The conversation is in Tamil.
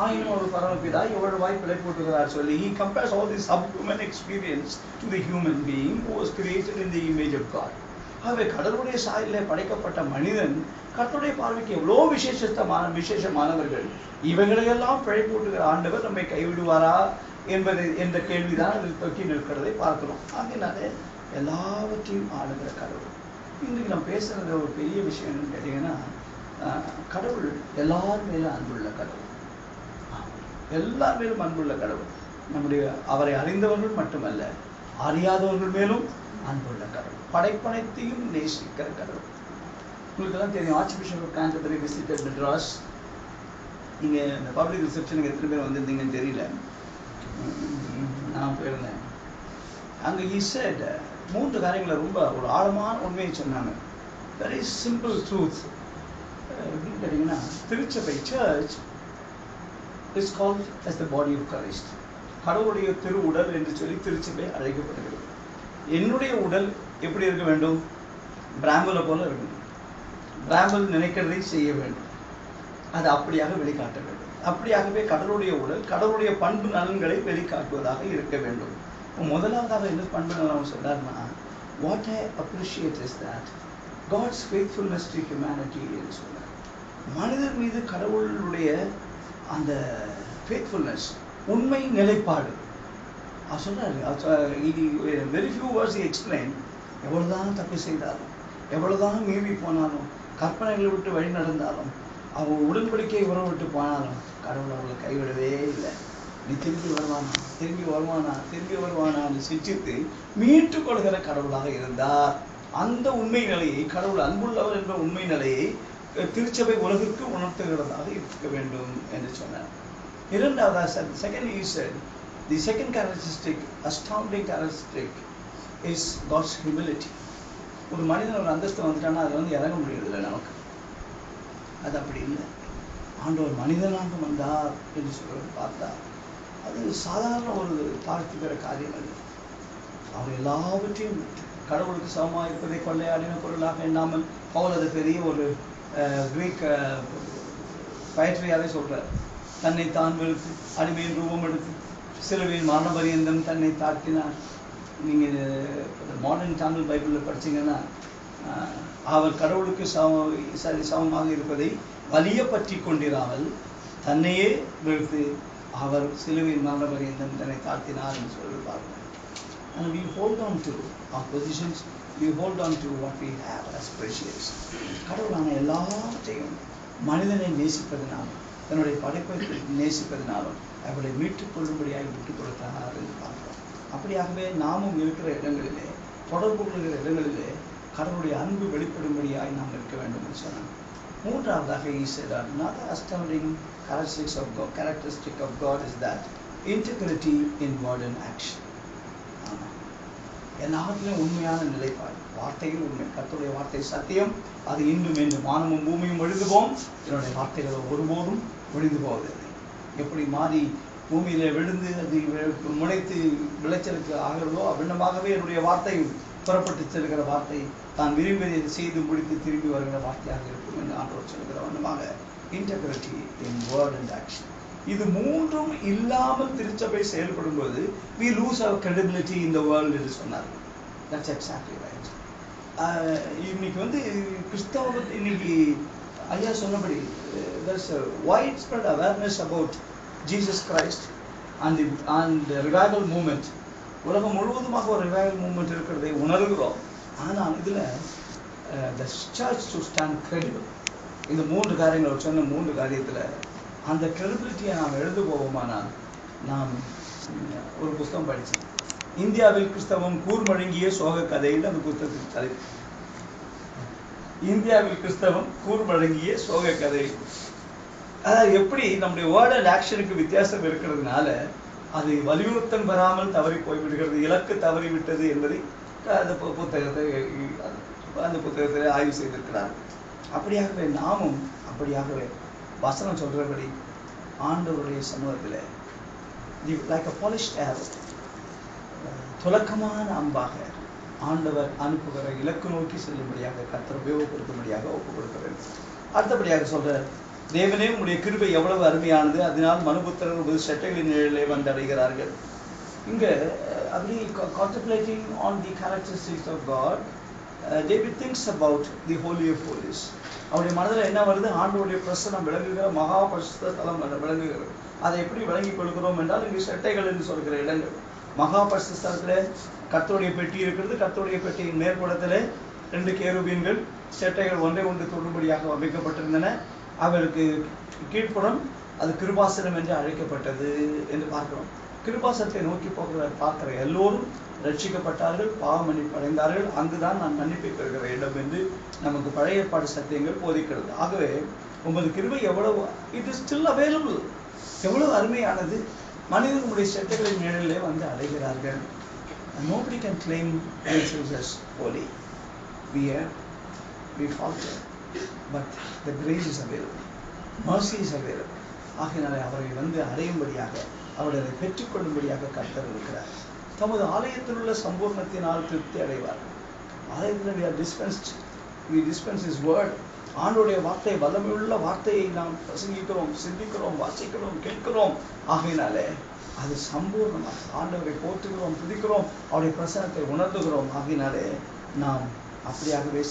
ஆயினும் ஒரு பரமபிதா எவ்வளவு வாய் பிழை போட்டுகிறார் சொல்லி he compares all this subhuman experience to the human being who was created in the image of God. ஆகவே கடவுளுடைய சாயலிலே படைக்கப்பட்ட மனிதன் கர்த்தருடைய பார்வைக்கு எவ்வளோ விசேஷமானவர்கள். இவைகளையெல்லாம் பிழை போட்டுகிற ஆண்டவர் நம்மை கைவிடுவாரா என்ற கேள்விதான் அதில் தொக்கி நிற்கிறதை பார்க்கிறோம். அதனால எல்லாவற்றையும் ஆளுகிற கடவுள். இன்றைக்கு நம்ம பேசுறது ஒரு பெரிய விஷயம் என்னன்னு கேட்டீங்கன்னா, கடவுள் எல்லார் மேலும் அன்புள்ள கடவுள். எல்லார் மேலும் அன்புள்ள கடவுள். நம்முடைய அவரை அறிந்தவர்கள் மட்டுமல்ல, அறியாதவர்கள் மேலும் அன்புள்ள கடவுள். படைப்பனைத்தையும் நேசிக்கிற கடவுள். உங்களுக்கு எல்லாம் தெரியும், arch bishop of Canterbury visited Madras. நீங்க இந்த பப்ளிக் ரிசப்ஷனுக்கு எத்தனை பேர் வந்திருந்தீங்கன்னு தெரியல, நான் போயிருந்தேன். அங்க he said 3 காரியங்களை ரொம்ப ஒரு ஆழமான உண்மையை சொன்னாங்க. Very simple truth. எப்படின்னு கேட்டீங்கன்னா, திருச்சபை search is called as the body of Christ. கடவுளுடைய திரு உடல் என்று சொல்லி திருச்சபை அழைக்கப்படுகிறது. என்னுடைய உடல் எப்படி இருக்க வேண்டும்? பிராம்பலை போல இருக்கணும். பிராம்பல் நினைக்கிறதை செய்ய வேண்டும். அது அப்படியாக வெளிக்காட்ட வேண்டும். அப்படியாகவே கடவுளுடைய உடல் கடவுளுடைய பண்பு நலன்களை வெளிக்காட்டுவதாக இருக்க வேண்டும். முதலாவதாக என்ன பண்பு நலன் சொன்னார்னா, what I appreciate is that God's faithfulness to humanity என்று சொன்னார். மனிதர் மீது கடவுளுடைய அந்த ஃபேத்ஃபுல்னஸ், உண்மை நிலைப்பாடு சொன்னார். Very few words he explained. எவ்வளவுதான் தப்பு செய்தாலும், எவ்வளவுதான் மீறி போனாலும், கற்பனைகளை விட்டு வழி நடந்தாலும், அவங்க உடன்படிக்கை உறவு விட்டு போனாலும் கடவுள் அவர்களை கைவிடவே இல்லை. நீ திரும்பி வருவானான்னு சிரிச்சித்து மீட்டு கொள்கிற கடவுளாக இருந்தார். அந்த உண்மை நிலையை, கடவுள் அன்புள்ளவர் என்ற உண்மை நிலையை திருச்சபை உலகிற்கு உணர்த்துகிறதாக இருக்க வேண்டும் என்று சொன்னார். இரண்டாவதாக, the second characteristic, astounding characteristic is God's humility. ஒரு மனிதன் ஒரு அந்தஸ்து வந்துட்டான்னா அது இறங்க முடியறதில்லை நமக்கு. அது அப்படி இல்லை. ஆண்டவர் மனிதனாக வந்தார் என்று சொல்றது பார்த்தா அது சாதாரண ஒரு தாழ்த்துகிற காரியம் அல்ல. அவர் எல்லாவற்றையும் கடவுளுக்கு சமமாக இருப்பதை கொள்ளையாடின பொருளாக எண்ணாமல், பவுல் அது பெரிய ஒரு கிரீக் பயற்றியாவே சொல்றார். தன்னை தான் வெறுத்து அடிமையின் ரூபம் எடுத்து சிலுவையின் மரண பரியந்தம் தன்னை தாழ்த்தினார். நீங்க மாடர்ன் தமிழ் பைபிளில் படிச்சீங்கன்னா, அவர் கடவுளுக்கு சமமாக இருப்பதை வலிய பற்றி கொண்டிராமல் தன்னையே வெறுத்து அவர் சிலுவையின் மரண பரியந்தம் தன்னை தாழ்த்தினார் என்று சொல்லியிருப்பார்கள். And we hold on to our positions, we hold on to what we have as precious. கடவுளான எல்லாவற்றையும் மனிதனை நேசிப்பதனாலும், தன்னுடைய படைப்பை நேசிப்பதனாலும் அவளை மீட்டுக் கொள்ளும்படியாக விட்டுக் கொடுத்தார் என்று பார்க்கிறோம். அப்படியாகவே நாமும் இருக்கிற இடங்களிலே, தொடர்பு கொள்கிற இடங்களிலே கடவுளுடைய அன்பு வெளிப்படும்படியாய் நாம் இருக்க வேண்டும் என்று சொன்னார். மூன்றாவதாக he said, another astounding characteristic of God is that integrity in word and action. எல்லாத்திலும் உண்மையான நிலைப்பாடு, வார்த்தைகள் உண்மை. கர்த்தருடைய வார்த்தை சத்தியம், அது இன்னும் என்று வானமும் பூமியும் ஒழிந்து போகும், என்னுடைய வார்த்தைகள் ஒருபோதும் ஒழிந்து போவதில்லை. எப்படி மாறி பூமியில விழுந்து அது முளைத்து விளைச்சலுக்கு ஆகிறதோ அவ்விண்ணமாகவே என்னுடைய வார்த்தை புறப்பட்டு செல்கிற வார்த்தை தான் விரும்பியதை செய்து முடித்து திரும்பி வருகிற வார்த்தையாக இருக்கும் என்று ஆண்டவர் சொல்கிற வண்ணமாக integrity in word and action. இது மூன்றும் இல்லாமல் திருச்சபை செயல்படும் போது we lose our credibility in the world என்று சொன்னார். That's exactly right. இன்னைக்கு கிறிஸ்தவ இன்னைக்கு ஐயா சொன்னபடி there's a widespread awareness about Jesus Christ and the revival movement. உலகம் முழுவதுமாக ஒரு ரிவைவல் மூவ்மெண்ட் இருக்கிறதை உணர்கிறோம். ஆனால் இதுல the church to stand credible, இந்த 3 காரியங்கள் சொன்ன 3 காரியத்துல அந்த கிரெடிபிலிட்டியை நாம் எழுத போவோமானால், நாம் ஒரு புத்தகம் படித்தேன், இந்தியாவில் கிறிஸ்தவம் கூர்மழுங்கிய சோக கதையில். அந்த புத்தகத்துக்கு தலைப்பு இந்தியாவில் கிறிஸ்தவம் கூர்மழுங்கிய சோக கதை. அதாவது எப்படி நம்முடைய வேர்ட் அண்ட் ஆக்ஷனுக்கு வித்தியாசம் இருக்கிறதுனால அது வலியுறுத்தம் பெறாமல் தவறி போய்விடுகிறது, இலக்கு தவறி விட்டது என்பதை அந்த புத்தகத்தை ஆய்வு செய்திருக்கிறார். அப்படியாகவே நாமும் அப்படியாகவே வசனம் சொல்றபடி ஆண்டவருடைய சமூகத்தில் லைக் அ பாலிஷ்ட் ஏரோ, துலக்கமான அம்பாக ஆண்டவர் அனுப்புகிற இலக்கு நோக்கி செல்லும்படியாக கர்த்தர் உபயோகப்படுத்தும்படியாக ஒப்பு கொடுக்கிறார். அடுத்தபடியாக சொல்ற தேவனே உம்முடைய கிருபை எவ்வளவு அருமையானது, அதனால் மனுபுத்திரர் உமது செட்டைகளின் நிழலிலே வந்தடைகிறார்கள். இங்க அப்படி contemplating on the characteristics of God, David thinks about the Holy of Holies. அவருடைய மனதில் என்ன வருது? ஆண்டவருடைய பிரசன்னம் விளங்குகிற மகா பரிசுத்த ஸ்தலம் விளங்குகிறது. அதை எப்படி விளங்கிக் கொள்கிறோம் என்றால், இங்கு செட்டைகள் என்று சொல்கிற இடங்கள். மகா பரிசுத்த ஸ்தலத்திலே கர்த்தருடைய பெட்டி இருக்கிறது. கர்த்தருடைய பெட்டியின் மேற்புறத்திலே 2 கேருபீன்கள் செட்டைகள் ஒன்றை ஒன்று தொடும்படியாக அமைக்கப்பட்டிருந்தன. அவருக்கு கீழ்ப்புறம் அது கிருபாசனம் என்று அழைக்கப்பட்டது என்று பார்க்கிறோம். கிருபாசனத்தை நோக்கி பார்க்கிற எல்லோரும் ரட்சிக்கப்பட்டார்கள், பாவ மன்னிப்பு அடைந்தார்கள். அங்குதான் நான் மன்னிப்பை பெறுகிற இடம் என்று நமக்கு பழைய ஏற்பாடு சத்தியங்கள் போதிக்கிறது. ஆகவே உமது கிருபை எவ்வளவு, இட் இஸ் ஸ்டில் அவைலபிள், எவ்வளவு அருமையானது. மனிதன் உடைய செட்டைகளின் நிழலிலே வந்து அடைகிறார்கள். Nobody can claim themselves as holy. We falter, but the grace is available, mercy is available. ஆகையினாலே அவர்கள் வந்து அடையும்படியாக, அவர்களை பெற்றுக்கொள்ளும்படியாக கர்த்தர் இருக்கிறார். தமது ஆலயத்தில் உள்ள சம்பூர்ணத்தினால் திருப்தி அடைவார்கள். ஆலயத்தில் we dispense his word. ஆண்டோடைய வார்த்தை, வல்லமையுள்ள வார்த்தையை நாம் பிரசங்கிக்கிறோம், சிந்திக்கிறோம், வாசிக்கிறோம், கேட்கிறோம். ஆகையினாலே அது சம்பூர்ணமாக ஆண்டவரை போற்றுகிறோம், துதிக்கிறோம், அவருடைய பிரசனத்தை உணர்ந்துகிறோம். ஆகையினாலே நாம் அப்படியாகவே